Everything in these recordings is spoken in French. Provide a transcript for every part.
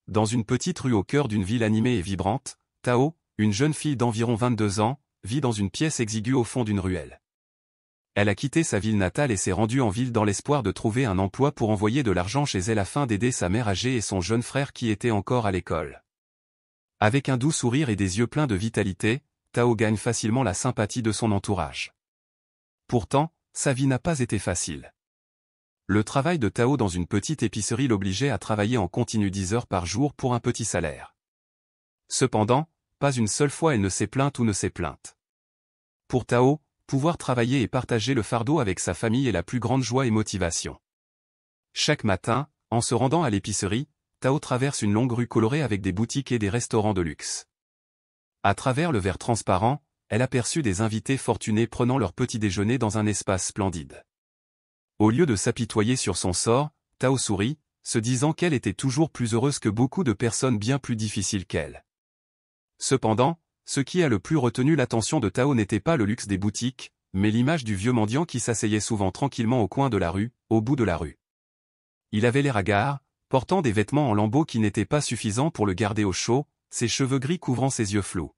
dans une petite rue au cœur d'une ville animée et vibrante, Tao, une jeune fille d'environ 22 ans, vit dans une pièce exiguë au fond d'une ruelle. Elle a quitté sa ville natale et s'est rendue en ville dans l'espoir de trouver un emploi pour envoyer de l'argent chez elle afin d'aider sa mère âgée et son jeune frère qui était encore à l'école. Avec un doux sourire et des yeux pleins de vitalité, Tao gagne facilement la sympathie de son entourage. Pourtant, sa vie n'a pas été facile. Le travail de Tao dans une petite épicerie l'obligeait à travailler en continu 10 heures par jour pour un petit salaire. Cependant, pas une seule fois elle ne s'est plainte ou ne s'est plainte. Pour Tao, pouvoir travailler et partager le fardeau avec sa famille est la plus grande joie et motivation. Chaque matin, en se rendant à l'épicerie, Tao traverse une longue rue colorée avec des boutiques et des restaurants de luxe. À travers le verre transparent, elle aperçut des invités fortunés prenant leur petit déjeuner dans un espace splendide. Au lieu de s'apitoyer sur son sort, Tao sourit, se disant qu'elle était toujours plus heureuse que beaucoup de personnes bien plus difficiles qu'elle. Cependant, ce qui a le plus retenu l'attention de Tao n'était pas le luxe des boutiques, mais l'image du vieux mendiant qui s'asseyait souvent tranquillement au coin de la rue, au bout de la rue. Il avait l'air hagard, portant des vêtements en lambeaux qui n'étaient pas suffisants pour le garder au chaud, ses cheveux gris couvrant ses yeux flous.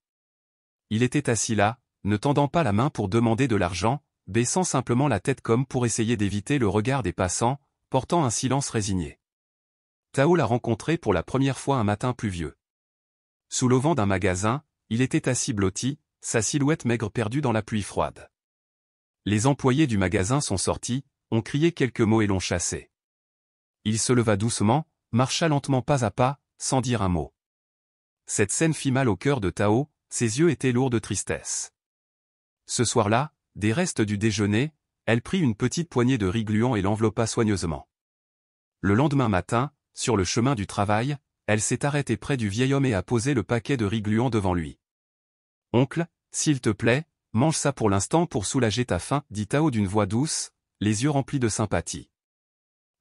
Il était assis là, ne tendant pas la main pour demander de l'argent, baissant simplement la tête comme pour essayer d'éviter le regard des passants, portant un silence résigné. Tao l'a rencontré pour la première fois un matin pluvieux. Sous l'auvent d'un magasin, il était assis blotti, sa silhouette maigre perdue dans la pluie froide. Les employés du magasin sont sortis, ont crié quelques mots et l'ont chassé. Il se leva doucement, marcha lentement pas à pas, sans dire un mot. Cette scène fit mal au cœur de Tao, ses yeux étaient lourds de tristesse. Ce soir-là, des restes du déjeuner, elle prit une petite poignée de riz gluant et l'enveloppa soigneusement. Le lendemain matin, sur le chemin du travail, elle s'est arrêtée près du vieil homme et a posé le paquet de riz gluant devant lui. « Oncle, s'il te plaît, mange ça pour l'instant pour soulager ta faim, dit Tao d'une voix douce, les yeux remplis de sympathie.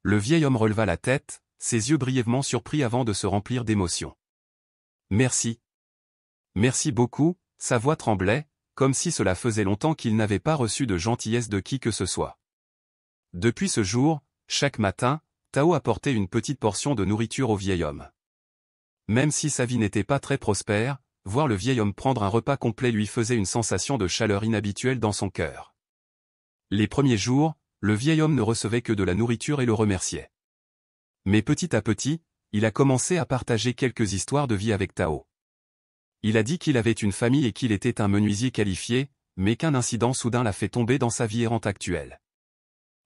Le vieil homme releva la tête, ses yeux brièvement surpris avant de se remplir d'émotion. « Merci. Merci beaucoup », sa voix tremblait, comme si cela faisait longtemps qu'il n'avait pas reçu de gentillesse de qui que ce soit. Depuis ce jour, chaque matin, Tao apportait une petite portion de nourriture au vieil homme. Même si sa vie n'était pas très prospère, voir le vieil homme prendre un repas complet lui faisait une sensation de chaleur inhabituelle dans son cœur. Les premiers jours, le vieil homme ne recevait que de la nourriture et le remerciait. Mais petit à petit, il a commencé à partager quelques histoires de vie avec Tao. Il a dit qu'il avait une famille et qu'il était un menuisier qualifié, mais qu'un incident soudain l'a fait tomber dans sa vie errante actuelle.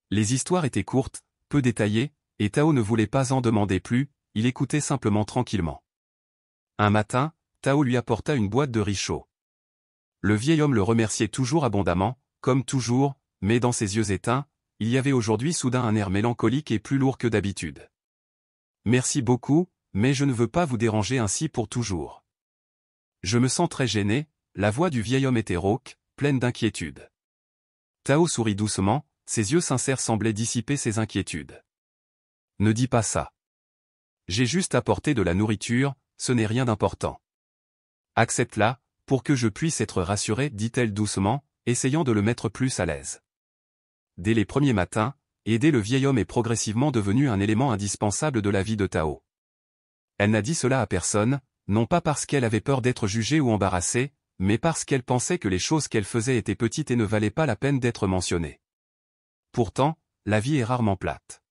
Les histoires étaient courtes, peu détaillées, et Tao ne voulait pas en demander plus, il écoutait simplement tranquillement. Un matin, Tao lui apporta une boîte de riz chaud. Le vieil homme le remerciait toujours abondamment, comme toujours, mais dans ses yeux éteints, il y avait aujourd'hui soudain un air mélancolique et plus lourd que d'habitude. « Merci beaucoup, mais je ne veux pas vous déranger ainsi pour toujours. Je me sens très gêné », la voix du vieil homme était rauque, pleine d'inquiétude. Tao sourit doucement, ses yeux sincères semblaient dissiper ses inquiétudes. « Ne dis pas ça. J'ai juste apporté de la nourriture, ce n'est rien d'important. Accepte-la, pour que je puisse être rassurée, dit-elle doucement, essayant de le mettre plus à l'aise. Dès les premiers matins, aider le vieil homme est progressivement devenu un élément indispensable de la vie de Tao. Elle n'a dit cela à personne, non pas parce qu'elle avait peur d'être jugée ou embarrassée, mais parce qu'elle pensait que les choses qu'elle faisait étaient petites et ne valaient pas la peine d'être mentionnées. Pourtant, la vie est rarement plate.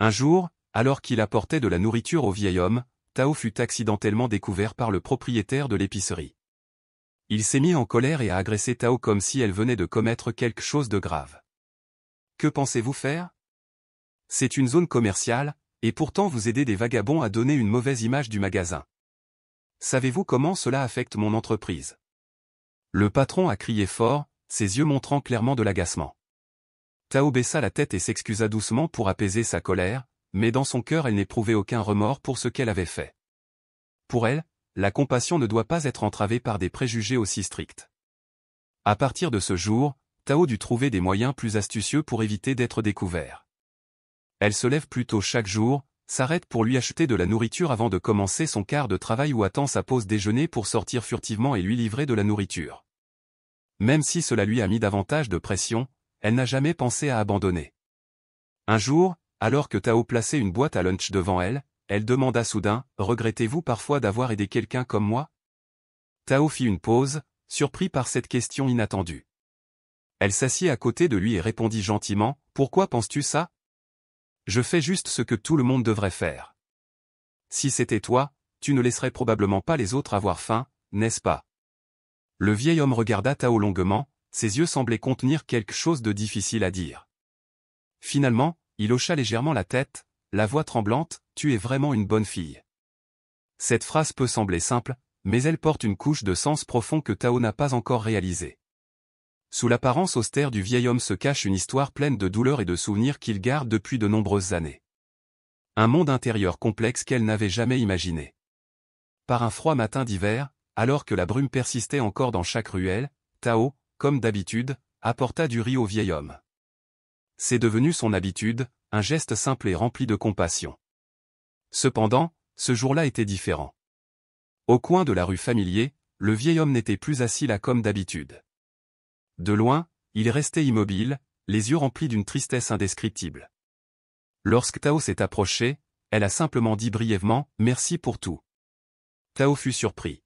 Un jour, alors qu'il apportait de la nourriture au vieil homme, Tao fut accidentellement découvert par le propriétaire de l'épicerie. Il s'est mis en colère et a agressé Tao comme si elle venait de commettre quelque chose de grave. « Que pensez-vous faire ? C'est une zone commerciale, et pourtant vous aidez des vagabonds à donner une mauvaise image du magasin. Savez-vous comment cela affecte mon entreprise ?» Le patron a crié fort, ses yeux montrant clairement de l'agacement. Tao baissa la tête et s'excusa doucement pour apaiser sa colère, mais dans son cœur elle n'éprouvait aucun remords pour ce qu'elle avait fait. Pour elle, la compassion ne doit pas être entravée par des préjugés aussi stricts. À partir de ce jour, Tao dut trouver des moyens plus astucieux pour éviter d'être découvert. Elle se lève plus tôt chaque jour, s'arrête pour lui acheter de la nourriture avant de commencer son quart de travail ou attend sa pause déjeuner pour sortir furtivement et lui livrer de la nourriture. Même si cela lui a mis davantage de pression, elle n'a jamais pensé à abandonner. Un jour, alors que Tao plaçait une boîte à lunch devant elle, elle demanda soudain, « Regrettez-vous parfois d'avoir aidé quelqu'un comme moi ?» Tao fit une pause, surpris par cette question inattendue. Elle s'assit à côté de lui et répondit gentiment, « Pourquoi penses-tu ça ? Je fais juste ce que tout le monde devrait faire. Si c'était toi, tu ne laisserais probablement pas les autres avoir faim, n'est-ce pas ?» Le vieil homme regarda Tao longuement, ses yeux semblaient contenir quelque chose de difficile à dire. Finalement, il hocha légèrement la tête, la voix tremblante, « Tu es vraiment une bonne fille. » Cette phrase peut sembler simple, mais elle porte une couche de sens profond que Tao n'a pas encore réalisée. Sous l'apparence austère du vieil homme se cache une histoire pleine de douleurs et de souvenirs qu'il garde depuis de nombreuses années. Un monde intérieur complexe qu'elle n'avait jamais imaginé. Par un froid matin d'hiver, alors que la brume persistait encore dans chaque ruelle, Tao, comme d'habitude, apporta du riz au vieil homme. C'est devenu son habitude, un geste simple et rempli de compassion. Cependant, ce jour-là était différent. Au coin de la rue Familier, le vieil homme n'était plus assis là comme d'habitude. De loin, il restait immobile, les yeux remplis d'une tristesse indescriptible. Lorsque Tao s'est approchée, elle a simplement dit brièvement « Merci pour tout ». Tao fut surpris.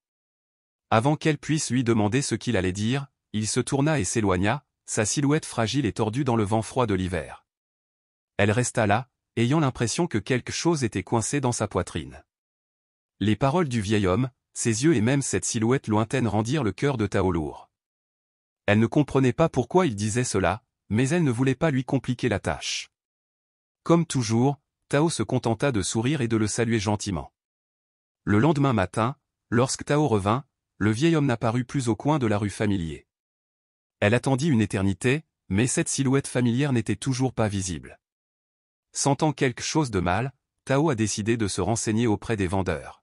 Avant qu'elle puisse lui demander ce qu'il allait dire, il se tourna et s'éloigna, sa silhouette fragile et tordue dans le vent froid de l'hiver. Elle resta là, ayant l'impression que quelque chose était coincé dans sa poitrine. Les paroles du vieil homme, ses yeux et même cette silhouette lointaine rendirent le cœur de Tao lourd. Elle ne comprenait pas pourquoi il disait cela, mais elle ne voulait pas lui compliquer la tâche. Comme toujours, Tao se contenta de sourire et de le saluer gentiment. Le lendemain matin, lorsque Tao revint, le vieil homme n'apparut plus au coin de la rue Familier. Elle attendit une éternité, mais cette silhouette familière n'était toujours pas visible. Sentant quelque chose de mal, Tao a décidé de se renseigner auprès des vendeurs.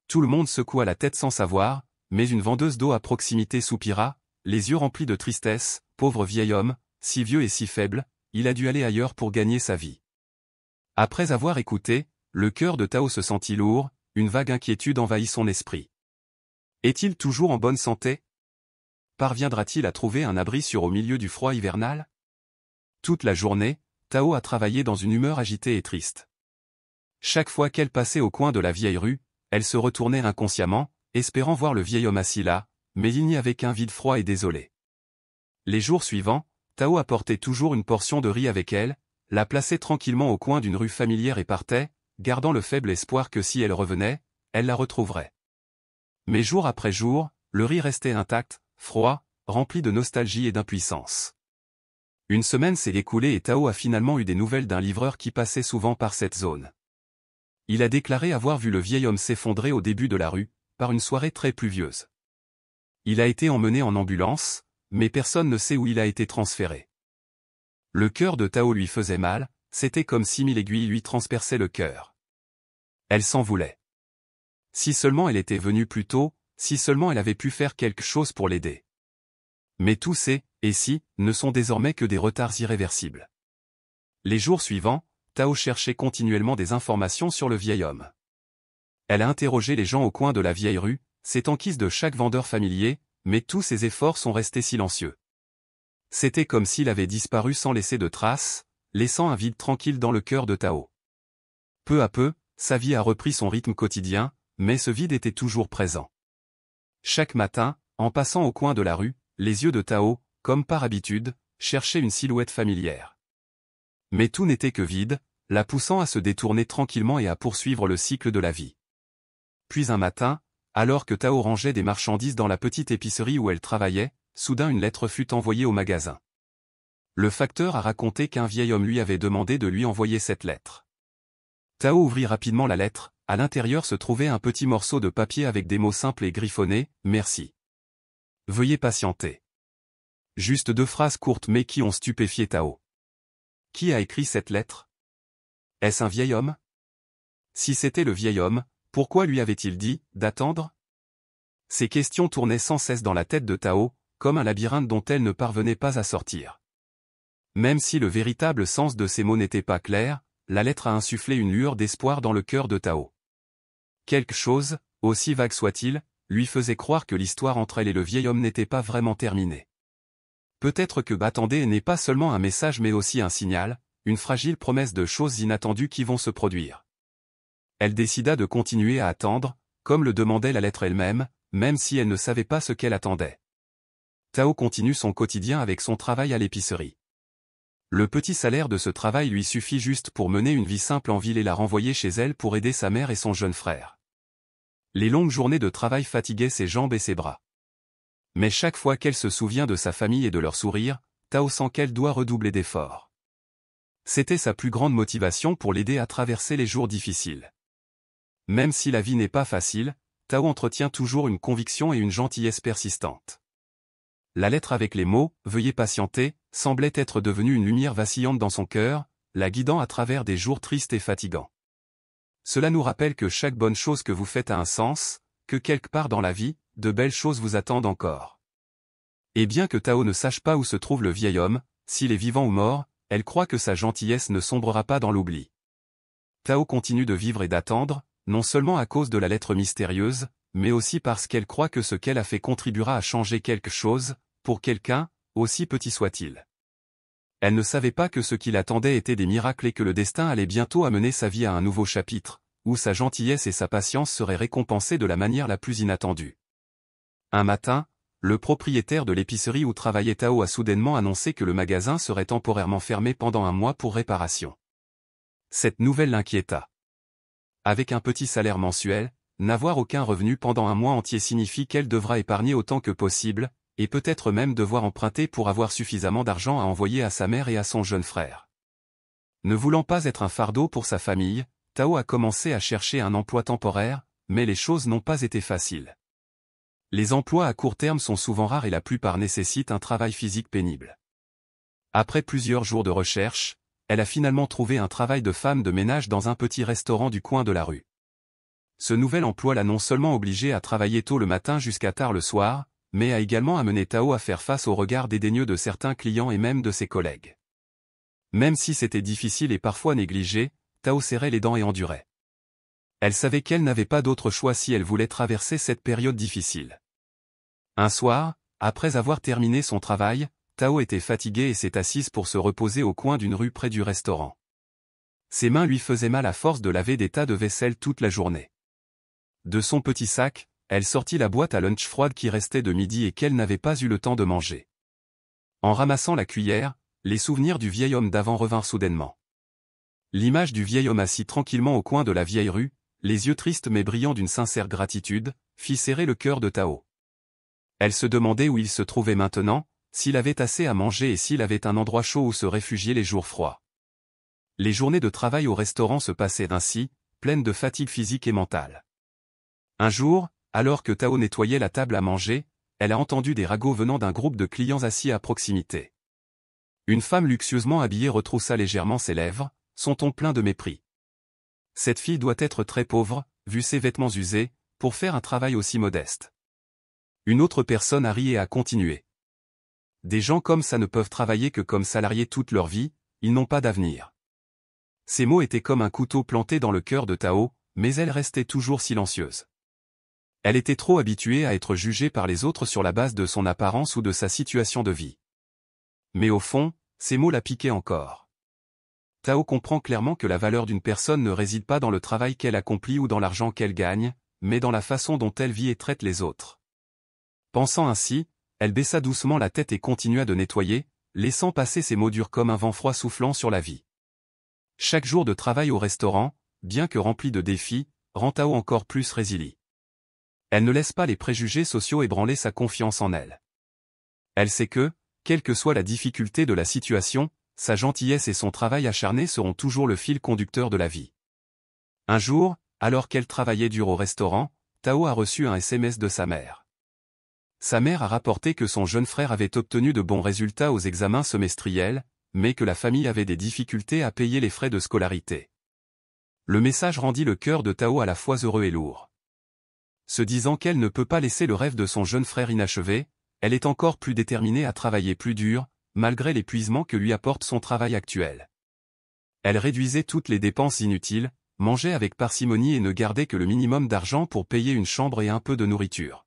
Tout le monde secoua la tête sans savoir, mais une vendeuse d'eau à proximité soupira, les yeux remplis de tristesse, « Pauvre vieil homme, si vieux et si faible, il a dû aller ailleurs pour gagner sa vie. » Après avoir écouté, le cœur de Tao se sentit lourd, une vague inquiétude envahit son esprit. Est-il toujours en bonne santé? Parviendra-t-il à trouver un abri sûr au milieu du froid hivernal? Toute la journée, Tao a travaillé dans une humeur agitée et triste. Chaque fois qu'elle passait au coin de la vieille rue, elle se retournait inconsciemment, espérant voir le vieil homme assis là, mais il n'y avait qu'un vide froid et désolé. Les jours suivants, Tao apportait toujours une portion de riz avec elle, la plaçait tranquillement au coin d'une rue familière et partait, gardant le faible espoir que si elle revenait, elle la retrouverait. Mais jour après jour, le riz restait intact, froid, rempli de nostalgie et d'impuissance. Une semaine s'est écoulée et Tao a finalement eu des nouvelles d'un livreur qui passait souvent par cette zone. Il a déclaré avoir vu le vieil homme s'effondrer au début de la rue, par une soirée très pluvieuse. Il a été emmené en ambulance, mais personne ne sait où il a été transféré. Le cœur de Tao lui faisait mal, c'était comme si 1000 aiguilles lui transperçaient le cœur. Elle s'en voulait. Si seulement elle était venue plus tôt, si seulement elle avait pu faire quelque chose pour l'aider. Mais tous ces « et si » ne sont désormais que des retards irréversibles. Les jours suivants, Tao cherchait continuellement des informations sur le vieil homme. Elle a interrogé les gens au coin de la vieille rue, s'est enquise de chaque vendeur familier, mais tous ses efforts sont restés silencieux. C'était comme s'il avait disparu sans laisser de traces, laissant un vide tranquille dans le cœur de Tao. Peu à peu, sa vie a repris son rythme quotidien, mais ce vide était toujours présent. Chaque matin, en passant au coin de la rue, les yeux de Tao, comme par habitude, cherchaient une silhouette familière. Mais tout n'était que vide, la poussant à se détourner tranquillement et à poursuivre le cycle de la vie. Puis un matin, alors que Tao rangeait des marchandises dans la petite épicerie où elle travaillait, soudain une lettre fut envoyée au magasin. Le facteur a raconté qu'un vieil homme lui avait demandé de lui envoyer cette lettre. Tao ouvrit rapidement la lettre, à l'intérieur se trouvait un petit morceau de papier avec des mots simples et griffonnés, « Merci. Veuillez patienter. » Juste 2 phrases courtes mais qui ont stupéfié Tao. Qui a écrit cette lettre? Est-ce un vieil homme? Si c'était le vieil homme, pourquoi lui avait-il dit d'attendre? Ces questions tournaient sans cesse dans la tête de Tao, comme un labyrinthe dont elle ne parvenait pas à sortir. Même si le véritable sens de ces mots n'était pas clair, la lettre a insufflé une lueur d'espoir dans le cœur de Tao. Quelque chose, aussi vague soit-il, lui faisait croire que l'histoire entre elle et le vieil homme n'était pas vraiment terminée. Peut-être que Attendez n'est pas seulement un message mais aussi un signal, une fragile promesse de choses inattendues qui vont se produire. Elle décida de continuer à attendre, comme le demandait la lettre elle-même, même si elle ne savait pas ce qu'elle attendait. Tao continue son quotidien avec son travail à l'épicerie. Le petit salaire de ce travail lui suffit juste pour mener une vie simple en ville et la renvoyer chez elle pour aider sa mère et son jeune frère. Les longues journées de travail fatiguaient ses jambes et ses bras. Mais chaque fois qu'elle se souvient de sa famille et de leur sourire, Tao sent qu'elle doit redoubler d'efforts. C'était sa plus grande motivation pour l'aider à traverser les jours difficiles. Même si la vie n'est pas facile, Tao entretient toujours une conviction et une gentillesse persistantes. La lettre avec les mots « Veuillez patienter » semblait être devenue une lumière vacillante dans son cœur, la guidant à travers des jours tristes et fatigants. Cela nous rappelle que chaque bonne chose que vous faites a un sens, que quelque part dans la vie, de belles choses vous attendent encore. Et bien que Tao ne sache pas où se trouve le vieil homme, s'il est vivant ou mort, elle croit que sa gentillesse ne sombrera pas dans l'oubli. Tao continue de vivre et d'attendre, non seulement à cause de la lettre mystérieuse, mais aussi parce qu'elle croit que ce qu'elle a fait contribuera à changer quelque chose, pour quelqu'un, aussi petit soit-il. Elle ne savait pas que ce qui l'attendait était des miracles et que le destin allait bientôt amener sa vie à un nouveau chapitre, où sa gentillesse et sa patience seraient récompensées de la manière la plus inattendue. Un matin, le propriétaire de l'épicerie où travaillait Tao a soudainement annoncé que le magasin serait temporairement fermé pendant un mois pour réparation. Cette nouvelle l'inquiéta. Avec un petit salaire mensuel, n'avoir aucun revenu pendant un mois entier signifie qu'elle devra épargner autant que possible, et peut-être même devoir emprunter pour avoir suffisamment d'argent à envoyer à sa mère et à son jeune frère. Ne voulant pas être un fardeau pour sa famille, Tao a commencé à chercher un emploi temporaire, mais les choses n'ont pas été faciles. Les emplois à court terme sont souvent rares et la plupart nécessitent un travail physique pénible. Après plusieurs jours de recherche, elle a finalement trouvé un travail de femme de ménage dans un petit restaurant du coin de la rue. Ce nouvel emploi l'a non seulement obligée à travailler tôt le matin jusqu'à tard le soir, mais a également amené Tao à faire face au regard dédaigneux de certains clients et même de ses collègues. Même si c'était difficile et parfois négligé, Tao serrait les dents et endurait. Elle savait qu'elle n'avait pas d'autre choix si elle voulait traverser cette période difficile. Un soir, après avoir terminé son travail, Tao était fatiguée et s'est assise pour se reposer au coin d'une rue près du restaurant. Ses mains lui faisaient mal à force de laver des tas de vaisselle toute la journée. De son petit sac, elle sortit la boîte à lunch froide qui restait de midi et qu'elle n'avait pas eu le temps de manger. En ramassant la cuillère, les souvenirs du vieil homme d'avant revinrent soudainement. L'image du vieil homme assis tranquillement au coin de la vieille rue, les yeux tristes mais brillants d'une sincère gratitude, fit serrer le cœur de Tao. Elle se demandait où il se trouvait maintenant, s'il avait assez à manger et s'il avait un endroit chaud où se réfugier les jours froids. Les journées de travail au restaurant se passaient ainsi, pleines de fatigue physique et mentale. Un jour, alors que Tao nettoyait la table à manger, elle a entendu des ragots venant d'un groupe de clients assis à proximité. Une femme luxueusement habillée retroussa légèrement ses lèvres, son ton plein de mépris. Cette fille doit être très pauvre, vu ses vêtements usés, pour faire un travail aussi modeste. Une autre personne a ri et a continué. Des gens comme ça ne peuvent travailler que comme salariés toute leur vie, ils n'ont pas d'avenir. Ces mots étaient comme un couteau planté dans le cœur de Tao, mais elle restait toujours silencieuse. Elle était trop habituée à être jugée par les autres sur la base de son apparence ou de sa situation de vie. Mais au fond, ces mots la piquaient encore. Tao comprend clairement que la valeur d'une personne ne réside pas dans le travail qu'elle accomplit ou dans l'argent qu'elle gagne, mais dans la façon dont elle vit et traite les autres. Pensant ainsi, elle baissa doucement la tête et continua de nettoyer, laissant passer ses mots durs comme un vent froid soufflant sur la vie. Chaque jour de travail au restaurant, bien que rempli de défis, rend Tao encore plus résiliente. Elle ne laisse pas les préjugés sociaux ébranler sa confiance en elle. Elle sait que, quelle que soit la difficulté de la situation, sa gentillesse et son travail acharné seront toujours le fil conducteur de la vie. Un jour, alors qu'elle travaillait dur au restaurant, Tao a reçu un SMS de sa mère. Sa mère a rapporté que son jeune frère avait obtenu de bons résultats aux examens semestriels, mais que la famille avait des difficultés à payer les frais de scolarité. Le message rendit le cœur de Tao à la fois heureux et lourd. Se disant qu'elle ne peut pas laisser le rêve de son jeune frère inachevé, elle est encore plus déterminée à travailler plus dur, malgré l'épuisement que lui apporte son travail actuel. Elle réduisait toutes les dépenses inutiles, mangeait avec parcimonie et ne gardait que le minimum d'argent pour payer une chambre et un peu de nourriture.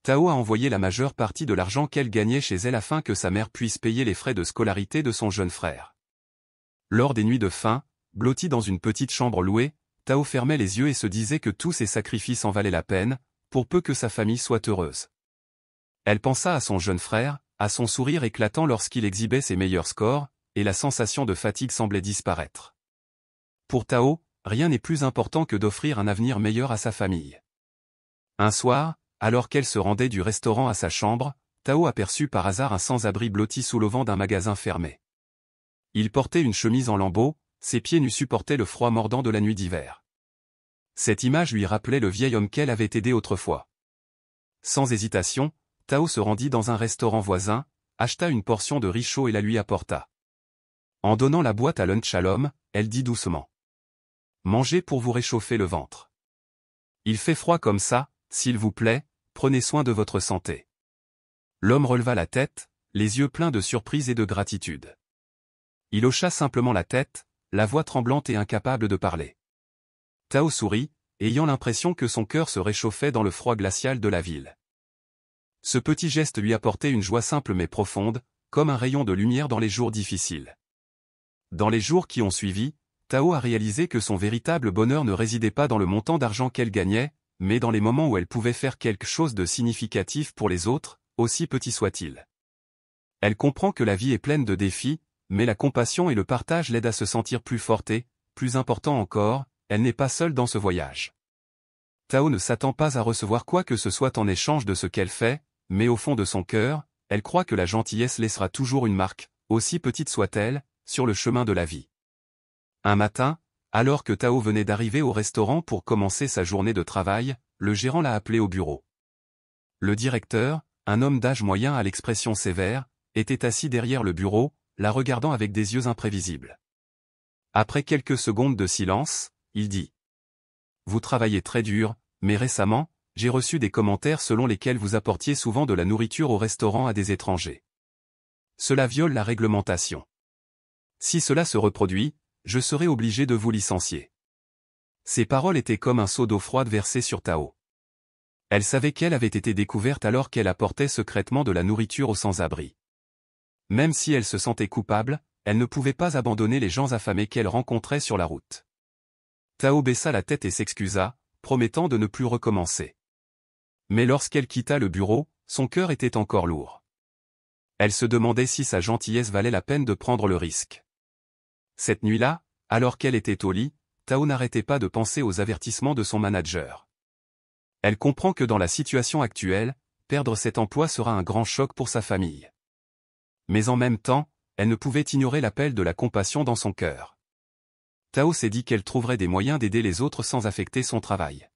Tao a envoyé la majeure partie de l'argent qu'elle gagnait chez elle afin que sa mère puisse payer les frais de scolarité de son jeune frère. Lors des nuits de faim, blottie dans une petite chambre louée, Tao fermait les yeux et se disait que tous ses sacrifices en valaient la peine, pour peu que sa famille soit heureuse. Elle pensa à son jeune frère, à son sourire éclatant lorsqu'il exhibait ses meilleurs scores, et la sensation de fatigue semblait disparaître. Pour Tao, rien n'est plus important que d'offrir un avenir meilleur à sa famille. Un soir, alors qu'elle se rendait du restaurant à sa chambre, Tao aperçut par hasard un sans-abri blotti sous l'auvent d'un magasin fermé. Il portait une chemise en lambeaux, ses pieds nus supportaient le froid mordant de la nuit d'hiver. Cette image lui rappelait le vieil homme qu'elle avait aidé autrefois. Sans hésitation, Tao se rendit dans un restaurant voisin, acheta une portion de riz chaud et la lui apporta. En donnant la boîte à lunch à l'homme, elle dit doucement. « Mangez pour vous réchauffer le ventre. Il fait froid comme ça, s'il vous plaît, prenez soin de votre santé. » L'homme releva la tête, les yeux pleins de surprise et de gratitude. Il hocha simplement la tête, la voix tremblante et incapable de parler. Tao sourit, ayant l'impression que son cœur se réchauffait dans le froid glacial de la ville. Ce petit geste lui apportait une joie simple mais profonde, comme un rayon de lumière dans les jours difficiles. Dans les jours qui ont suivi, Tao a réalisé que son véritable bonheur ne résidait pas dans le montant d'argent qu'elle gagnait, mais dans les moments où elle pouvait faire quelque chose de significatif pour les autres, aussi petit soit-il. Elle comprend que la vie est pleine de défis, mais la compassion et le partage l'aident à se sentir plus forte et, plus important encore, elle n'est pas seule dans ce voyage. Tao ne s'attend pas à recevoir quoi que ce soit en échange de ce qu'elle fait, mais au fond de son cœur, elle croit que la gentillesse laissera toujours une marque, aussi petite soit-elle, sur le chemin de la vie. Un matin, alors que Tao venait d'arriver au restaurant pour commencer sa journée de travail, le gérant l'a appelé au bureau. Le directeur, un homme d'âge moyen à l'expression sévère, était assis derrière le bureau, la regardant avec des yeux imprévisibles. Après quelques secondes de silence, il dit. « Vous travaillez très dur, mais récemment, j'ai reçu des commentaires selon lesquels vous apportiez souvent de la nourriture au restaurant à des étrangers. Cela viole la réglementation. Si cela se reproduit, je serai obligé de vous licencier. » Ces paroles étaient comme un seau d'eau froide versé sur Tao. Elle savait qu'elle avait été découverte alors qu'elle apportait secrètement de la nourriture aux sans-abri. Même si elle se sentait coupable, elle ne pouvait pas abandonner les gens affamés qu'elle rencontrait sur la route. Tao baissa la tête et s'excusa, promettant de ne plus recommencer. Mais lorsqu'elle quitta le bureau, son cœur était encore lourd. Elle se demandait si sa gentillesse valait la peine de prendre le risque. Cette nuit-là, alors qu'elle était au lit, Tao n'arrêtait pas de penser aux avertissements de son manager. Elle comprend que dans la situation actuelle, perdre cet emploi sera un grand choc pour sa famille. Mais en même temps, elle ne pouvait ignorer l'appel de la compassion dans son cœur. Tao s'est dit qu'elle trouverait des moyens d'aider les autres sans affecter son travail.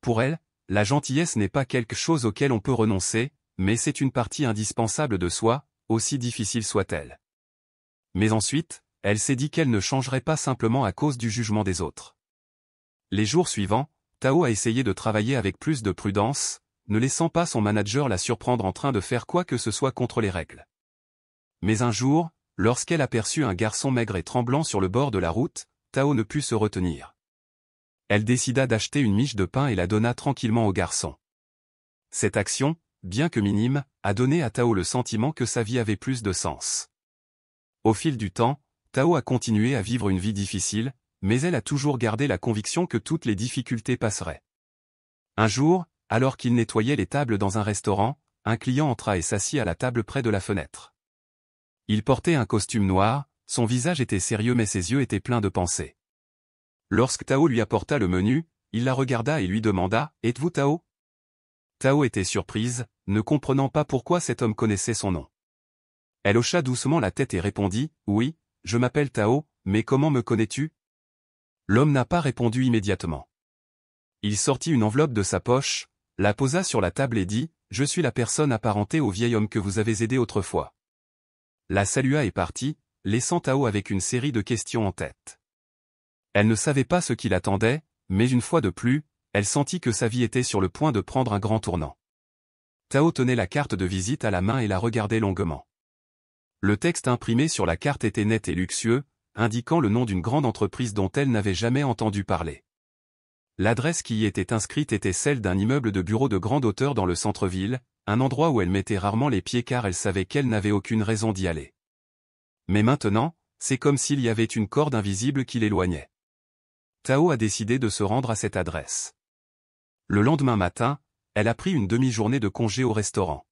Pour elle, la gentillesse n'est pas quelque chose auquel on peut renoncer, mais c'est une partie indispensable de soi, aussi difficile soit-elle. Mais ensuite, elle s'est dit qu'elle ne changerait pas simplement à cause du jugement des autres. Les jours suivants, Tao a essayé de travailler avec plus de prudence, ne laissant pas son manager la surprendre en train de faire quoi que ce soit contre les règles. Mais un jour, lorsqu'elle aperçut un garçon maigre et tremblant sur le bord de la route, Tao ne put se retenir. Elle décida d'acheter une miche de pain et la donna tranquillement au garçon. Cette action, bien que minime, a donné à Tao le sentiment que sa vie avait plus de sens. Au fil du temps, Tao a continué à vivre une vie difficile, mais elle a toujours gardé la conviction que toutes les difficultés passeraient. Un jour, alors qu'il nettoyait les tables dans un restaurant, un client entra et s'assit à la table près de la fenêtre. Il portait un costume noir, son visage était sérieux mais ses yeux étaient pleins de pensées. Lorsque Tao lui apporta le menu, il la regarda et lui demanda « Êtes-vous Tao ?» Tao était surprise, ne comprenant pas pourquoi cet homme connaissait son nom. Elle hocha doucement la tête et répondit « Oui, je m'appelle Tao, mais comment me connais-tu » L'homme n'a pas répondu immédiatement. Il sortit une enveloppe de sa poche, la posa sur la table et dit « Je suis la personne apparentée au vieil homme que vous avez aidé autrefois. » La salua et partit, laissant Tao avec une série de questions en tête. Elle ne savait pas ce qui l'attendait, mais une fois de plus, elle sentit que sa vie était sur le point de prendre un grand tournant. Tao tenait la carte de visite à la main et la regardait longuement. Le texte imprimé sur la carte était net et luxueux, indiquant le nom d'une grande entreprise dont elle n'avait jamais entendu parler. L'adresse qui y était inscrite était celle d'un immeuble de bureaux de grande hauteur dans le centre-ville, un endroit où elle mettait rarement les pieds car elle savait qu'elle n'avait aucune raison d'y aller. Mais maintenant, c'est comme s'il y avait une corde invisible qui l'éloignait. Tao a décidé de se rendre à cette adresse. Le lendemain matin, elle a pris une demi-journée de congé au restaurant.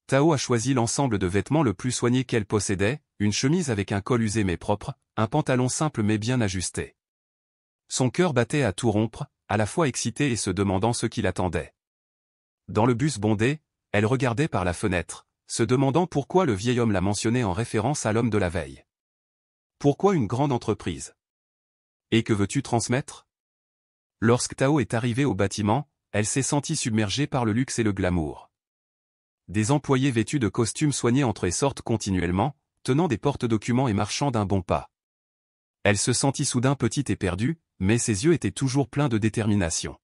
Tao a choisi l'ensemble de vêtements le plus soigné qu'elle possédait, une chemise avec un col usé mais propre, un pantalon simple mais bien ajusté. Son cœur battait à tout rompre, à la fois excité et se demandant ce qui l'attendait. Dans le bus bondé, elle regardait par la fenêtre, se demandant pourquoi le vieil homme la mentionnait en référence à l'homme de la veille. Pourquoi une grande entreprise? Et que veux-tu transmettre? Lorsque Tao est arrivée au bâtiment, elle s'est sentie submergée par le luxe et le glamour. Des employés vêtus de costumes soignés entrent et sortent continuellement, tenant des porte-documents et marchant d'un bon pas. Elle se sentit soudain petite et perdue, mais ses yeux étaient toujours pleins de détermination.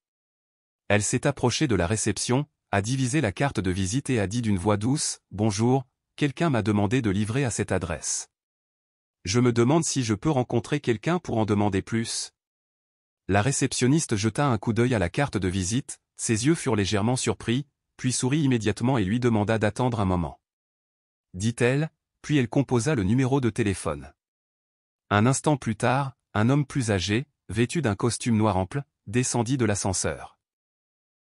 Elle s'est approchée de la réception, a divisé la carte de visite et a dit d'une voix douce, « Bonjour, quelqu'un m'a demandé de livrer à cette adresse. Je me demande si je peux rencontrer quelqu'un pour en demander plus. » La réceptionniste jeta un coup d'œil à la carte de visite, ses yeux furent légèrement surpris, puis sourit immédiatement et lui demanda d'attendre un moment. Dit-elle, puis elle composa le numéro de téléphone. Un instant plus tard, un homme plus âgé, vêtu d'un costume noir ample, descendit de l'ascenseur.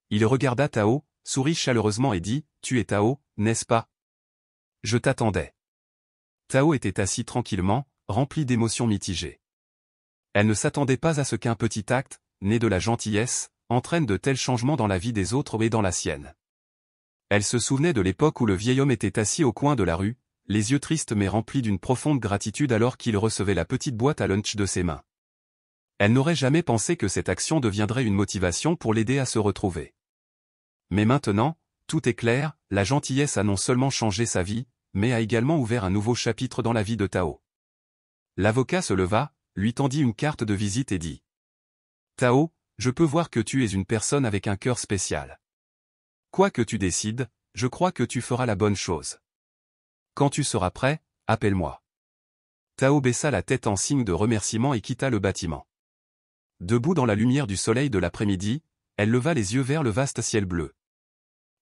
Il regarda Tao, sourit chaleureusement et dit, « Tu es Tao, n'est-ce pas? Je t'attendais. » Tao était assis tranquillement, rempli d'émotions mitigées. Elle ne s'attendait pas à ce qu'un petit acte, né de la gentillesse, entraîne de tels changements dans la vie des autres et dans la sienne. Elle se souvenait de l'époque où le vieil homme était assis au coin de la rue, les yeux tristes mais remplis d'une profonde gratitude alors qu'il recevait la petite boîte à lunch de ses mains. Elle n'aurait jamais pensé que cette action deviendrait une motivation pour l'aider à se retrouver. Mais maintenant, tout est clair, la gentillesse a non seulement changé sa vie, mais a également ouvert un nouveau chapitre dans la vie de Tao. L'avocat se leva, lui tendit une carte de visite et dit « Tao, je peux voir que tu es une personne avec un cœur spécial. Quoi que tu décides, je crois que tu feras la bonne chose. Quand tu seras prêt, appelle-moi. » Tao baissa la tête en signe de remerciement et quitta le bâtiment. Debout dans la lumière du soleil de l'après-midi, elle leva les yeux vers le vaste ciel bleu.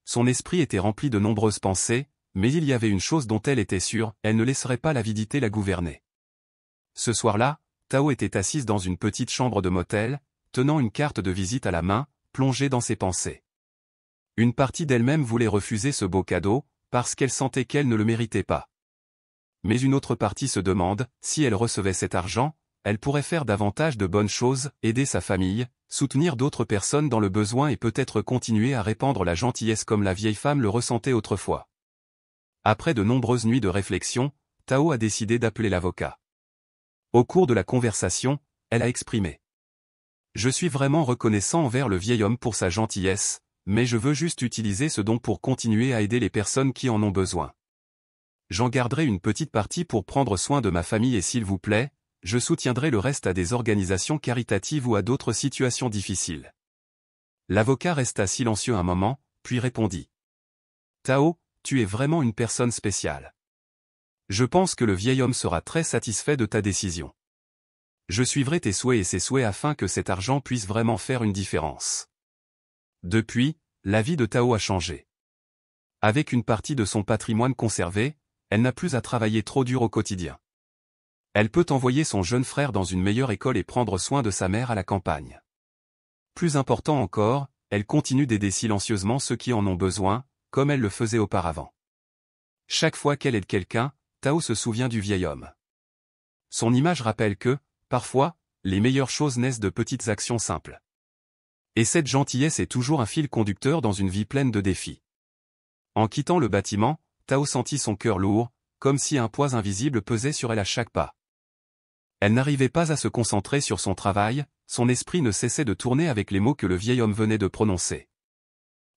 Son esprit était rempli de nombreuses pensées, mais il y avait une chose dont elle était sûre, elle ne laisserait pas l'avidité la gouverner. Ce soir-là, Tao était assise dans une petite chambre de motel, tenant une carte de visite à la main, plongée dans ses pensées. Une partie d'elle-même voulait refuser ce beau cadeau, parce qu'elle sentait qu'elle ne le méritait pas. Mais une autre partie se demande, si elle recevait cet argent, elle pourrait faire davantage de bonnes choses, aider sa famille, soutenir d'autres personnes dans le besoin et peut-être continuer à répandre la gentillesse comme la vieille femme le ressentait autrefois. Après de nombreuses nuits de réflexion, Tao a décidé d'appeler l'avocat. Au cours de la conversation, elle a exprimé « Je suis vraiment reconnaissant envers le vieil homme pour sa gentillesse, mais je veux juste utiliser ce don pour continuer à aider les personnes qui en ont besoin. J'en garderai une petite partie pour prendre soin de ma famille et s'il vous plaît, je soutiendrai le reste à des organisations caritatives ou à d'autres situations difficiles. » L'avocat resta silencieux un moment, puis répondit « Tao, tu es vraiment une personne spéciale. Je pense que le vieil homme sera très satisfait de ta décision. Je suivrai tes souhaits et ses souhaits afin que cet argent puisse vraiment faire une différence. » Depuis, la vie de Tao a changé. Avec une partie de son patrimoine conservé, elle n'a plus à travailler trop dur au quotidien. Elle peut envoyer son jeune frère dans une meilleure école et prendre soin de sa mère à la campagne. Plus important encore, elle continue d'aider silencieusement ceux qui en ont besoin, comme elle le faisait auparavant. Chaque fois qu'elle aide quelqu'un, Tao se souvient du vieil homme. Son image rappelle que, parfois, les meilleures choses naissent de petites actions simples. Et cette gentillesse est toujours un fil conducteur dans une vie pleine de défis. En quittant le bâtiment, Tao sentit son cœur lourd, comme si un poids invisible pesait sur elle à chaque pas. Elle n'arrivait pas à se concentrer sur son travail, son esprit ne cessait de tourner avec les mots que le vieil homme venait de prononcer.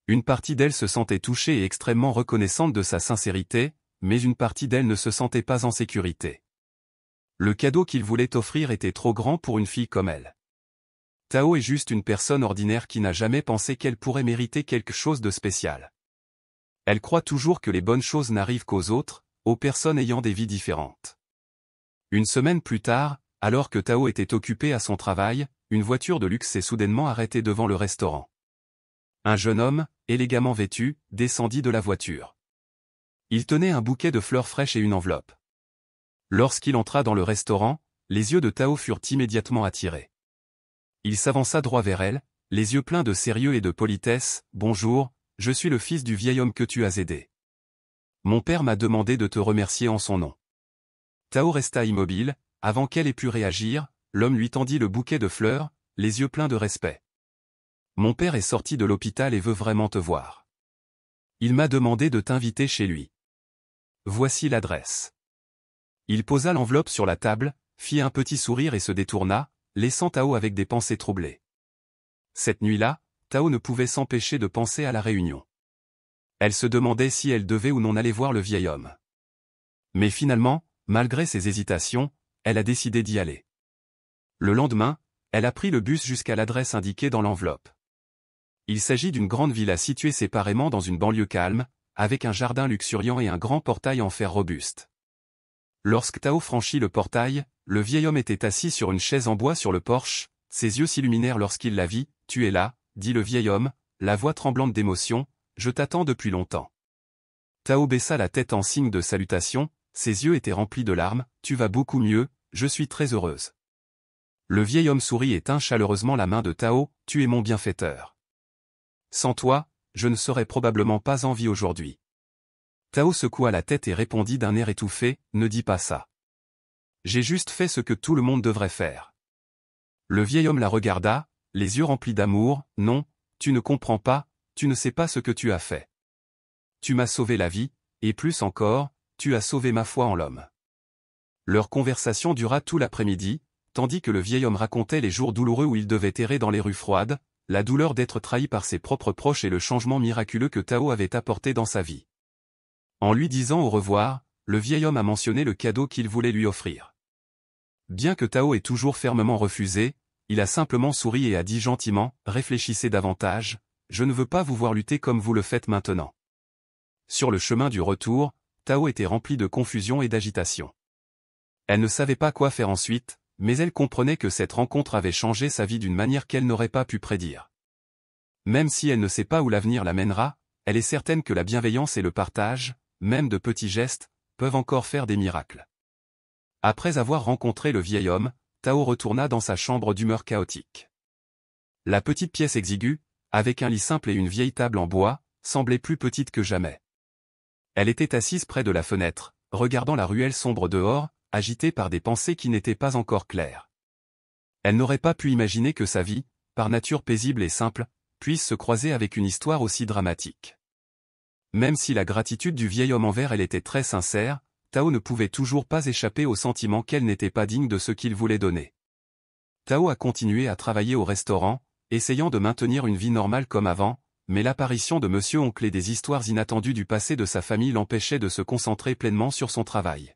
Une partie d'elle se sentait touchée et extrêmement reconnaissante de sa sincérité, mais une partie d'elle ne se sentait pas en sécurité. Le cadeau qu'il voulait offrir était trop grand pour une fille comme elle. Tao est juste une personne ordinaire qui n'a jamais pensé qu'elle pourrait mériter quelque chose de spécial. Elle croit toujours que les bonnes choses n'arrivent qu'aux autres, aux personnes ayant des vies différentes. Une semaine plus tard, alors que Tao était occupée à son travail, une voiture de luxe s'est soudainement arrêtée devant le restaurant. Un jeune homme, élégamment vêtu, descendit de la voiture. Il tenait un bouquet de fleurs fraîches et une enveloppe. Lorsqu'il entra dans le restaurant, les yeux de Tao furent immédiatement attirés. Il s'avança droit vers elle, les yeux pleins de sérieux et de politesse. « Bonjour, je suis le fils du vieil homme que tu as aidé. Mon père m'a demandé de te remercier en son nom. » Tao resta immobile. Avant qu'elle ait pu réagir, l'homme lui tendit le bouquet de fleurs, les yeux pleins de respect. « Mon père est sorti de l'hôpital et veut vraiment te voir. Il m'a demandé de t'inviter chez lui. Voici l'adresse. » Il posa l'enveloppe sur la table, fit un petit sourire et se détourna, laissant Tao avec des pensées troublées. Cette nuit-là, Tao ne pouvait s'empêcher de penser à la réunion. Elle se demandait si elle devait ou non aller voir le vieil homme. Mais finalement, malgré ses hésitations, elle a décidé d'y aller. Le lendemain, elle a pris le bus jusqu'à l'adresse indiquée dans l'enveloppe. Il s'agit d'une grande villa située séparément dans une banlieue calme, avec un jardin luxuriant et un grand portail en fer robuste. Lorsque Tao franchit le portail, le vieil homme était assis sur une chaise en bois sur le porche, ses yeux s'illuminèrent lorsqu'il la vit. « Tu es là » dit le vieil homme, la voix tremblante d'émotion, « je t'attends depuis longtemps. » Tao baissa la tête en signe de salutation, ses yeux étaient remplis de larmes. « Tu vas beaucoup mieux, je suis très heureuse. » Le vieil homme sourit et tint chaleureusement la main de Tao. « Tu es mon bienfaiteur. Sans toi, je ne serais probablement pas en vie aujourd'hui. » Tao secoua la tête et répondit d'un air étouffé, « Ne dis pas ça. J'ai juste fait ce que tout le monde devrait faire. » Le vieil homme la regarda, les yeux remplis d'amour. « Non, tu ne comprends pas, tu ne sais pas ce que tu as fait. Tu m'as sauvé la vie, et plus encore, tu as sauvé ma foi en l'homme. » Leur conversation dura tout l'après-midi, tandis que le vieil homme racontait les jours douloureux où il devait errer dans les rues froides, la douleur d'être trahi par ses propres proches et le changement miraculeux que Tao avait apporté dans sa vie. En lui disant au revoir, le vieil homme a mentionné le cadeau qu'il voulait lui offrir. Bien que Tao ait toujours fermement refusé, il a simplement souri et a dit gentiment, « Réfléchissez davantage, je ne veux pas vous voir lutter comme vous le faites maintenant. » Sur le chemin du retour, Tao était remplie de confusion et d'agitation. Elle ne savait pas quoi faire ensuite, mais elle comprenait que cette rencontre avait changé sa vie d'une manière qu'elle n'aurait pas pu prédire. Même si elle ne sait pas où l'avenir la mènera, elle est certaine que la bienveillance et le partage, même de petits gestes, peuvent encore faire des miracles. Après avoir rencontré le vieil homme, Tao retourna dans sa chambre d'humeur chaotique. La petite pièce exiguë, avec un lit simple et une vieille table en bois, semblait plus petite que jamais. Elle était assise près de la fenêtre, regardant la ruelle sombre dehors, agitée par des pensées qui n'étaient pas encore claires. Elle n'aurait pas pu imaginer que sa vie, par nature paisible et simple, puisse se croiser avec une histoire aussi dramatique. Même si la gratitude du vieil homme envers elle était très sincère, Tao ne pouvait toujours pas échapper au sentiment qu'elle n'était pas digne de ce qu'il voulait donner. Tao a continué à travailler au restaurant, essayant de maintenir une vie normale comme avant, mais l'apparition de Monsieur Oncle et des histoires inattendues du passé de sa famille l'empêchait de se concentrer pleinement sur son travail.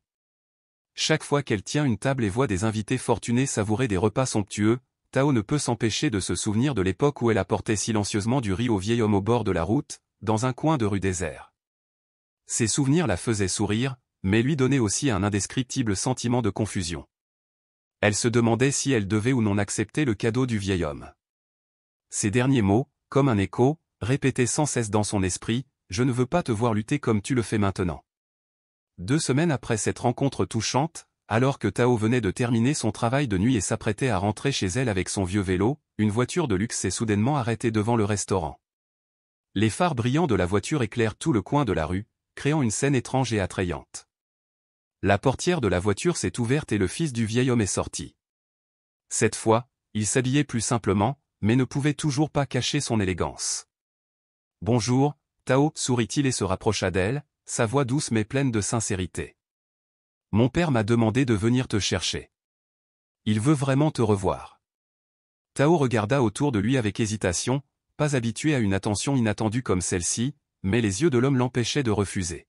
Chaque fois qu'elle tient une table et voit des invités fortunés savourer des repas somptueux, Tao ne peut s'empêcher de se souvenir de l'époque où elle apportait silencieusement du riz au vieil homme au bord de la route, dans un coin de rue désert. Ces souvenirs la faisaient sourire, mais lui donnaient aussi un indescriptible sentiment de confusion. Elle se demandait si elle devait ou non accepter le cadeau du vieil homme. Ces derniers mots, comme un écho, répétaient sans cesse dans son esprit, « Je ne veux pas te voir lutter comme tu le fais maintenant. » 2 semaines après cette rencontre touchante, alors que Tao venait de terminer son travail de nuit et s'apprêtait à rentrer chez elle avec son vieux vélo, une voiture de luxe s'est soudainement arrêtée devant le restaurant. Les phares brillants de la voiture éclairent tout le coin de la rue, créant une scène étrange et attrayante. La portière de la voiture s'est ouverte et le fils du vieil homme est sorti. Cette fois, il s'habillait plus simplement, mais ne pouvait toujours pas cacher son élégance. « Bonjour, Tao » sourit-il et se rapprocha d'elle, sa voix douce mais pleine de sincérité. « Mon père m'a demandé de venir te chercher. Il veut vraiment te revoir. » Tao regarda autour de lui avec hésitation, pas habitué à une attention inattendue comme celle-ci, mais les yeux de l'homme l'empêchaient de refuser.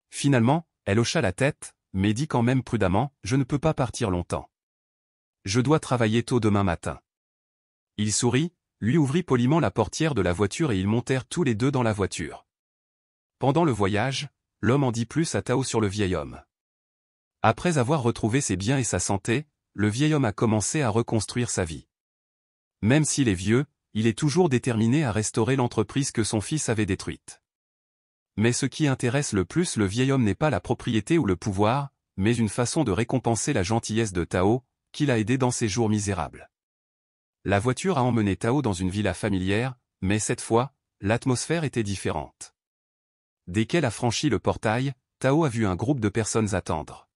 Finalement, elle hocha la tête, mais dit quand même prudemment, « Je ne peux pas partir longtemps. Je dois travailler tôt demain matin. » Il sourit, lui ouvrit poliment la portière de la voiture et ils montèrent tous les deux dans la voiture. Pendant le voyage, l'homme en dit plus à Tao sur le vieil homme. Après avoir retrouvé ses biens et sa santé, le vieil homme a commencé à reconstruire sa vie. Même s'il est vieux, il est toujours déterminé à restaurer l'entreprise que son fils avait détruite. Mais ce qui intéresse le plus le vieil homme n'est pas la propriété ou le pouvoir, mais une façon de récompenser la gentillesse de Tao, qui l'a aidé dans ses jours misérables. La voiture a emmené Tao dans une villa familière, mais cette fois, l'atmosphère était différente. Dès qu'elle a franchi le portail, Tao a vu un groupe de personnes attendre.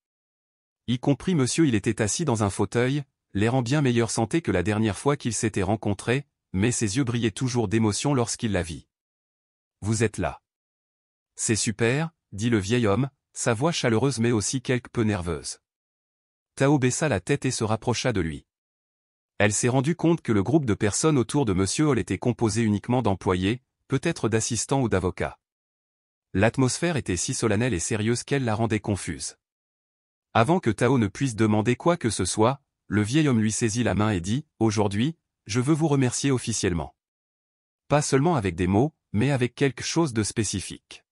Y compris monsieur, il était assis dans un fauteuil, l'air en bien meilleure santé que la dernière fois qu'ils s'étaient rencontrés, mais ses yeux brillaient toujours d'émotion lorsqu'il la vit. « Vous êtes là. »« C'est super, » dit le vieil homme, sa voix chaleureuse mais aussi quelque peu nerveuse. Tao baissa la tête et se rapprocha de lui. Elle s'est rendue compte que le groupe de personnes autour de monsieur Hall était composé uniquement d'employés, peut-être d'assistants ou d'avocats. L'atmosphère était si solennelle et sérieuse qu'elle la rendait confuse. Avant que Tao ne puisse demander quoi que ce soit, le vieil homme lui saisit la main et dit « Aujourd'hui, je veux vous remercier officiellement. » Pas seulement avec des mots, mais avec quelque chose de spécifique.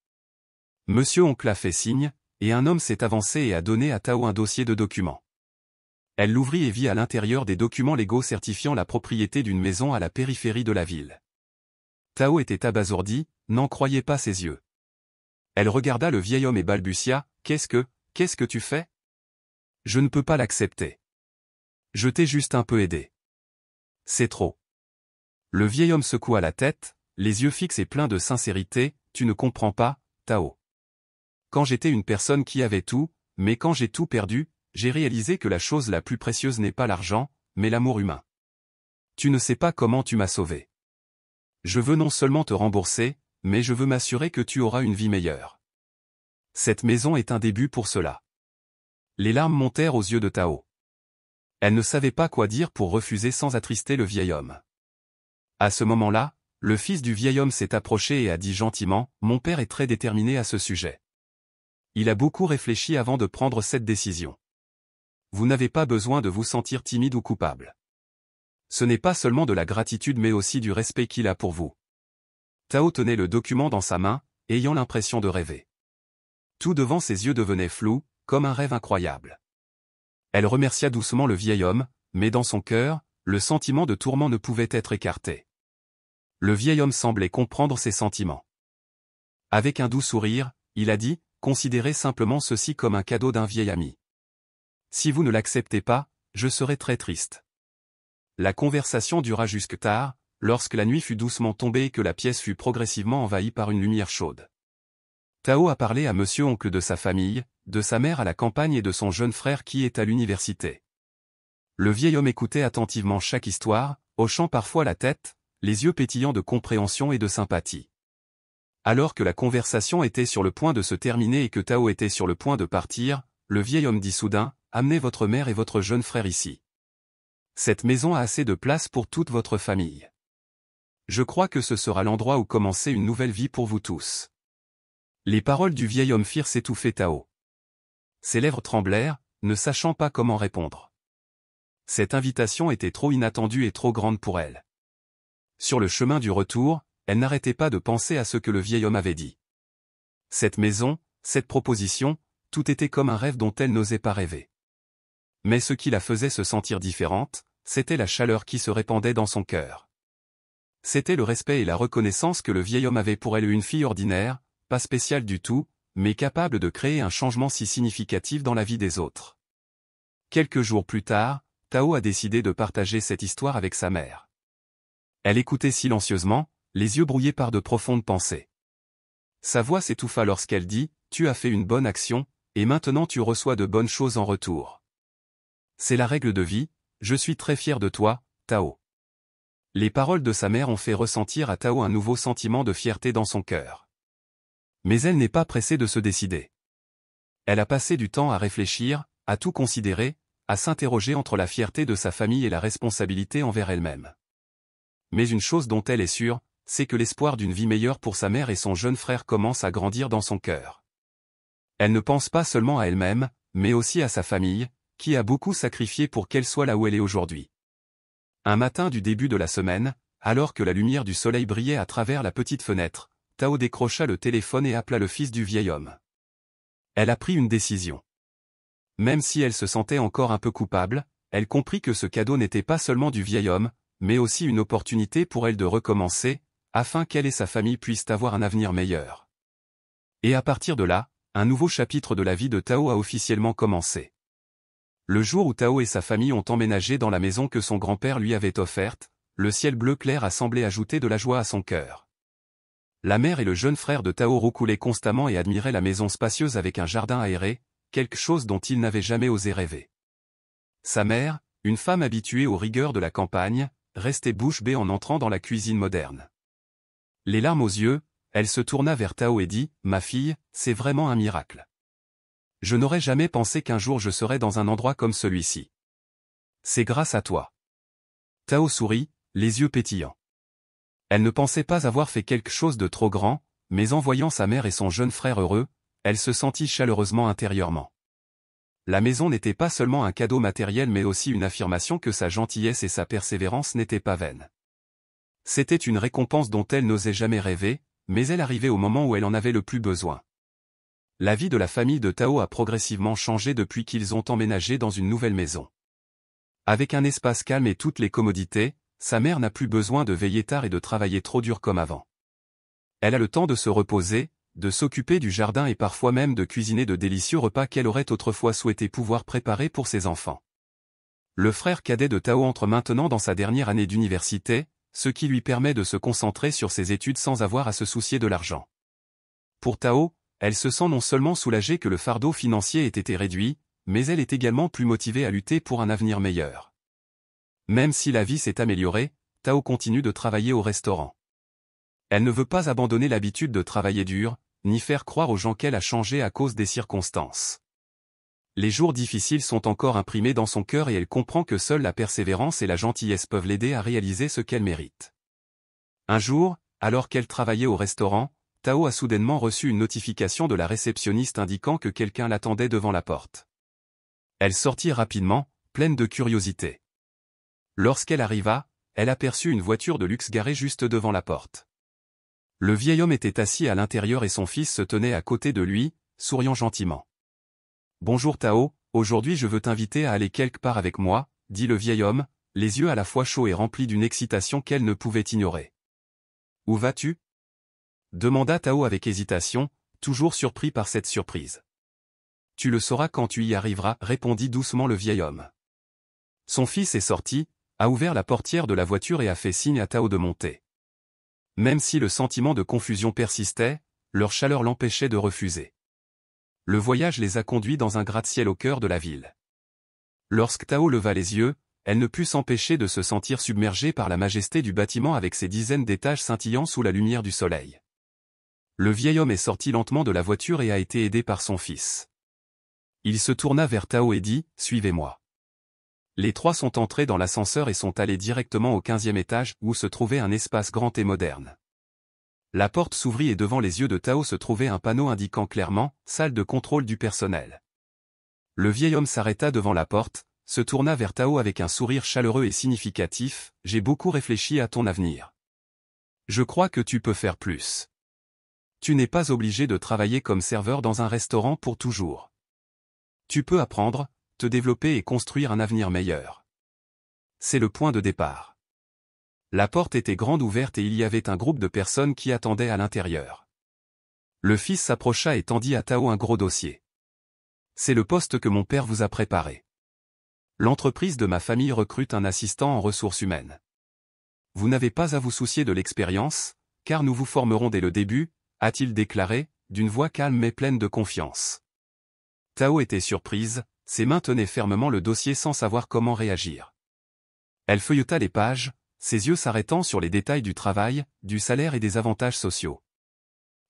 Monsieur Oncle a fait signe, et un homme s'est avancé et a donné à Tao un dossier de documents. Elle l'ouvrit et vit à l'intérieur des documents légaux certifiant la propriété d'une maison à la périphérie de la ville. Tao était abasourdi, n'en croyait pas ses yeux. Elle regarda le vieil homme et balbutia « Qu'est-ce que tu fais ? Je ne peux pas l'accepter. Je t'ai juste un peu aidé. C'est trop. » Le vieil homme secoua la tête, les yeux fixes et pleins de sincérité. « Tu ne comprends pas, Tao. Quand j'étais une personne qui avait tout, mais quand j'ai tout perdu, j'ai réalisé que la chose la plus précieuse n'est pas l'argent, mais l'amour humain. Tu ne sais pas comment tu m'as sauvé. Je veux non seulement te rembourser, mais je veux m'assurer que tu auras une vie meilleure. Cette maison est un début pour cela. » Les larmes montèrent aux yeux de Tao. Elle ne savait pas quoi dire pour refuser sans attrister le vieil homme. À ce moment-là, le fils du vieil homme s'est approché et a dit gentiment « Mon père est très déterminé à ce sujet. Il a beaucoup réfléchi avant de prendre cette décision. Vous n'avez pas besoin de vous sentir timide ou coupable. Ce n'est pas seulement de la gratitude mais aussi du respect qu'il a pour vous. » Tao tenait le document dans sa main, ayant l'impression de rêver. Tout devant ses yeux devenait flou, comme un rêve incroyable. Elle remercia doucement le vieil homme, mais dans son cœur, le sentiment de tourment ne pouvait être écarté. Le vieil homme semblait comprendre ses sentiments. Avec un doux sourire, il a dit « Considérez simplement ceci comme un cadeau d'un vieil ami. Si vous ne l'acceptez pas, je serai très triste. » La conversation dura jusque tard, lorsque la nuit fut doucement tombée et que la pièce fut progressivement envahie par une lumière chaude. Tao a parlé à monsieur Oncle de sa famille, de sa mère à la campagne et de son jeune frère qui est à l'université. Le vieil homme écoutait attentivement chaque histoire, hochant parfois la tête, les yeux pétillants de compréhension et de sympathie. Alors que la conversation était sur le point de se terminer et que Tao était sur le point de partir, le vieil homme dit soudain « Amenez votre mère et votre jeune frère ici. Cette maison a assez de place pour toute votre famille. Je crois que ce sera l'endroit où commencer une nouvelle vie pour vous tous. » Les paroles du vieil homme firent s'étouffer Tao. Ses lèvres tremblèrent, ne sachant pas comment répondre. Cette invitation était trop inattendue et trop grande pour elle. Sur le chemin du retour, elle n'arrêtait pas de penser à ce que le vieil homme avait dit. Cette maison, cette proposition, tout était comme un rêve dont elle n'osait pas rêver. Mais ce qui la faisait se sentir différente, c'était la chaleur qui se répandait dans son cœur. C'était le respect et la reconnaissance que le vieil homme avait pour elle, une fille ordinaire, pas spéciale du tout, mais capable de créer un changement si significatif dans la vie des autres. Quelques jours plus tard, Tao a décidé de partager cette histoire avec sa mère. Elle écoutait silencieusement, les yeux brouillés par de profondes pensées. Sa voix s'étouffa lorsqu'elle dit « Tu as fait une bonne action, et maintenant tu reçois de bonnes choses en retour. C'est la règle de vie, je suis très fier de toi, Tao. » Les paroles de sa mère ont fait ressentir à Tao un nouveau sentiment de fierté dans son cœur. Mais elle n'est pas pressée de se décider. Elle a passé du temps à réfléchir, à tout considérer, à s'interroger entre la fierté de sa famille et la responsabilité envers elle-même. Mais une chose dont elle est sûre, c'est que l'espoir d'une vie meilleure pour sa mère et son jeune frère commence à grandir dans son cœur. Elle ne pense pas seulement à elle-même, mais aussi à sa famille, qui a beaucoup sacrifié pour qu'elle soit là où elle est aujourd'hui. Un matin du début de la semaine, alors que la lumière du soleil brillait à travers la petite fenêtre, Tao décrocha le téléphone et appela le fils du vieil homme. Elle a pris une décision. Même si elle se sentait encore un peu coupable, elle comprit que ce cadeau n'était pas seulement du vieil homme, mais aussi une opportunité pour elle de recommencer, afin qu'elle et sa famille puissent avoir un avenir meilleur. Et à partir de là, un nouveau chapitre de la vie de Tao a officiellement commencé. Le jour où Tao et sa famille ont emménagé dans la maison que son grand-père lui avait offerte, le ciel bleu clair a semblé ajouter de la joie à son cœur. La mère et le jeune frère de Tao roucoulaient constamment et admiraient la maison spacieuse avec un jardin aéré, quelque chose dont ils n'avaient jamais osé rêver. Sa mère, une femme habituée aux rigueurs de la campagne, restait bouche bée en entrant dans la cuisine moderne. Les larmes aux yeux, elle se tourna vers Tao et dit « Ma fille, c'est vraiment un miracle. Je n'aurais jamais pensé qu'un jour je serais dans un endroit comme celui-ci. C'est grâce à toi. » Tao sourit, les yeux pétillants. Elle ne pensait pas avoir fait quelque chose de trop grand, mais en voyant sa mère et son jeune frère heureux, elle se sentit chaleureusement intérieurement. La maison n'était pas seulement un cadeau matériel mais aussi une affirmation que sa gentillesse et sa persévérance n'étaient pas vaines. C'était une récompense dont elle n'osait jamais rêver, mais elle arrivait au moment où elle en avait le plus besoin. La vie de la famille de Tao a progressivement changé depuis qu'ils ont emménagé dans une nouvelle maison. Avec un espace calme et toutes les commodités, sa mère n'a plus besoin de veiller tard et de travailler trop dur comme avant. Elle a le temps de se reposer, de s'occuper du jardin et parfois même de cuisiner de délicieux repas qu'elle aurait autrefois souhaité pouvoir préparer pour ses enfants. Le frère cadet de Tao entre maintenant dans sa dernière année d'université, ce qui lui permet de se concentrer sur ses études sans avoir à se soucier de l'argent. Pour Tao, elle se sent non seulement soulagée que le fardeau financier ait été réduit, mais elle est également plus motivée à lutter pour un avenir meilleur. Même si la vie s'est améliorée, Tao continue de travailler au restaurant. Elle ne veut pas abandonner l'habitude de travailler dur, ni faire croire aux gens qu'elle a changé à cause des circonstances. Les jours difficiles sont encore imprimés dans son cœur et elle comprend que seule la persévérance et la gentillesse peuvent l'aider à réaliser ce qu'elle mérite. Un jour, alors qu'elle travaillait au restaurant, Tao a soudainement reçu une notification de la réceptionniste indiquant que quelqu'un l'attendait devant la porte. Elle sortit rapidement, pleine de curiosité. Lorsqu'elle arriva, elle aperçut une voiture de luxe garée juste devant la porte. Le vieil homme était assis à l'intérieur et son fils se tenait à côté de lui, souriant gentiment. « Bonjour Tao, aujourd'hui je veux t'inviter à aller quelque part avec moi, » dit le vieil homme, les yeux à la fois chauds et remplis d'une excitation qu'elle ne pouvait ignorer. « Où vas-tu » demanda Tao avec hésitation, toujours surpris par cette surprise. « Tu le sauras quand tu y arriveras, » répondit doucement le vieil homme. Son fils est sorti, a ouvert la portière de la voiture et a fait signe à Tao de monter. Même si le sentiment de confusion persistait, leur chaleur l'empêchait de refuser. Le voyage les a conduits dans un gratte-ciel au cœur de la ville. Lorsque Tao leva les yeux, elle ne put s'empêcher de se sentir submergée par la majesté du bâtiment avec ses dizaines d'étages scintillant sous la lumière du soleil. Le vieil homme est sorti lentement de la voiture et a été aidé par son fils. Il se tourna vers Tao et dit « Suivez-moi ». Les trois sont entrés dans l'ascenseur et sont allés directement au 15e étage où se trouvait un espace grand et moderne. La porte s'ouvrit et devant les yeux de Tao se trouvait un panneau indiquant clairement « Salle de contrôle du personnel ». Le vieil homme s'arrêta devant la porte, se tourna vers Tao avec un sourire chaleureux et significatif « J'ai beaucoup réfléchi à ton avenir. Je crois que tu peux faire plus. Tu n'es pas obligé de travailler comme serveur dans un restaurant pour toujours. Tu peux apprendre, te développer et construire un avenir meilleur. C'est le point de départ. » La porte était grande ouverte et il y avait un groupe de personnes qui attendaient à l'intérieur. Le fils s'approcha et tendit à Tao un gros dossier. « C'est le poste que mon père vous a préparé. L'entreprise de ma famille recrute un assistant en ressources humaines. Vous n'avez pas à vous soucier de l'expérience, car nous vous formerons dès le début, » a-t-il déclaré, d'une voix calme mais pleine de confiance. Tao était surprise, ses mains tenaient fermement le dossier sans savoir comment réagir. Elle feuilleta les pages, ses yeux s'arrêtant sur les détails du travail, du salaire et des avantages sociaux.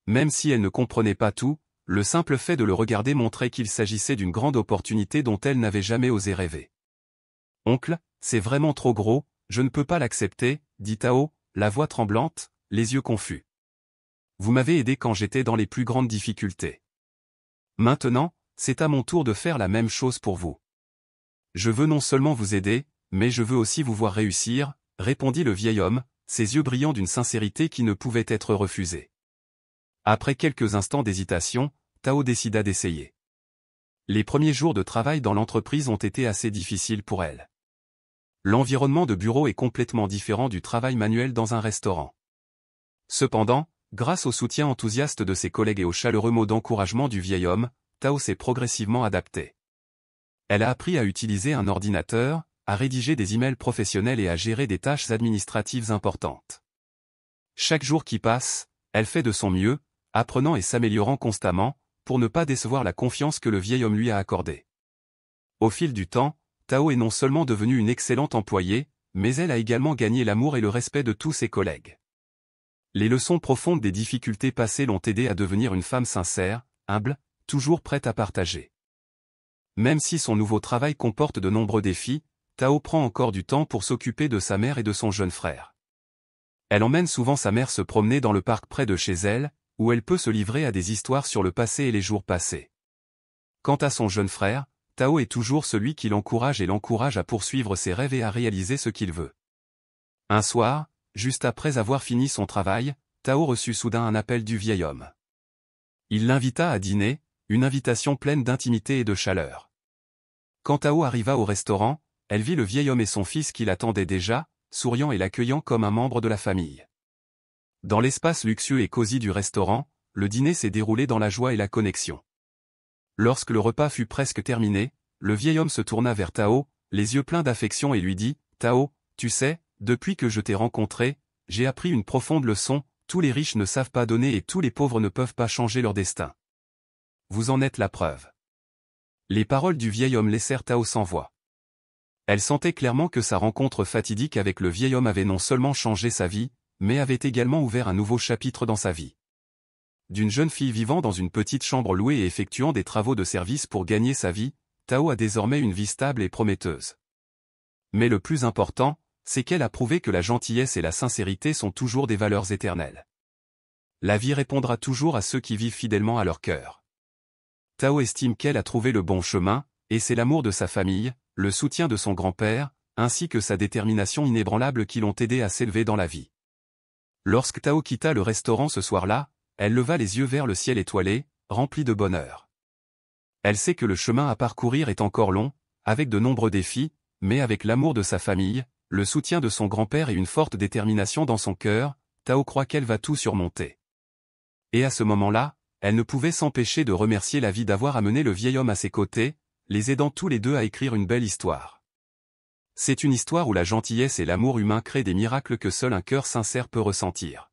Même si elle ne comprenait pas tout, le simple fait de le regarder montrait qu'il s'agissait d'une grande opportunité dont elle n'avait jamais osé rêver. « Oncle, c'est vraiment trop gros, je ne peux pas l'accepter, » dit Tao, la voix tremblante, les yeux confus. « Vous m'avez aidé quand j'étais dans les plus grandes difficultés. Maintenant, c'est à mon tour de faire la même chose pour vous. Je veux non seulement vous aider, mais je veux aussi vous voir réussir, » répondit le vieil homme, ses yeux brillant d'une sincérité qui ne pouvait être refusée. Après quelques instants d'hésitation, Tao décida d'essayer. Les premiers jours de travail dans l'entreprise ont été assez difficiles pour elle. L'environnement de bureau est complètement différent du travail manuel dans un restaurant. Cependant, grâce au soutien enthousiaste de ses collègues et aux chaleureux mots d'encouragement du vieil homme, Tao s'est progressivement adapté. Elle a appris à utiliser un ordinateur, à rédiger des emails professionnels et à gérer des tâches administratives importantes. Chaque jour qui passe, elle fait de son mieux, apprenant et s'améliorant constamment, pour ne pas décevoir la confiance que le vieil homme lui a accordée. Au fil du temps, Tao est non seulement devenue une excellente employée, mais elle a également gagné l'amour et le respect de tous ses collègues. Les leçons profondes des difficultés passées l'ont aidée à devenir une femme sincère, humble, toujours prête à partager. Même si son nouveau travail comporte de nombreux défis, Tao prend encore du temps pour s'occuper de sa mère et de son jeune frère. Elle emmène souvent sa mère se promener dans le parc près de chez elle, où elle peut se livrer à des histoires sur le passé et les jours passés. Quant à son jeune frère, Tao est toujours celui qui l'encourage à poursuivre ses rêves et à réaliser ce qu'il veut. Un soir, juste après avoir fini son travail, Tao reçut soudain un appel du vieil homme. Il l'invita à dîner, une invitation pleine d'intimité et de chaleur. Quand Tao arriva au restaurant, elle vit le vieil homme et son fils qui l'attendaient déjà, souriant et l'accueillant comme un membre de la famille. Dans l'espace luxueux et cosy du restaurant, le dîner s'est déroulé dans la joie et la connexion. Lorsque le repas fut presque terminé, le vieil homme se tourna vers Tao, les yeux pleins d'affection et lui dit « Tao, tu sais, depuis que je t'ai rencontré, j'ai appris une profonde leçon, tous les riches ne savent pas donner et tous les pauvres ne peuvent pas changer leur destin. Vous en êtes la preuve. » Les paroles du vieil homme laissèrent Tao sans voix. Elle sentait clairement que sa rencontre fatidique avec le vieil homme avait non seulement changé sa vie, mais avait également ouvert un nouveau chapitre dans sa vie. D'une jeune fille vivant dans une petite chambre louée et effectuant des travaux de service pour gagner sa vie, Tao a désormais une vie stable et prometteuse. Mais le plus important, c'est qu'elle a prouvé que la gentillesse et la sincérité sont toujours des valeurs éternelles. La vie répondra toujours à ceux qui vivent fidèlement à leur cœur. Tao estime qu'elle a trouvé le bon chemin, et c'est l'amour de sa famille, le soutien de son grand-père, ainsi que sa détermination inébranlable qui l'ont aidé à s'élever dans la vie. Lorsque Tao quitta le restaurant ce soir-là, elle leva les yeux vers le ciel étoilé, rempli de bonheur. Elle sait que le chemin à parcourir est encore long, avec de nombreux défis, mais avec l'amour de sa famille, le soutien de son grand-père et une forte détermination dans son cœur, Tao croit qu'elle va tout surmonter. Et à ce moment-là, elle ne pouvait s'empêcher de remercier la vie d'avoir amené le vieil homme à ses côtés, les aidant tous les deux à écrire une belle histoire. C'est une histoire où la gentillesse et l'amour humain créent des miracles que seul un cœur sincère peut ressentir.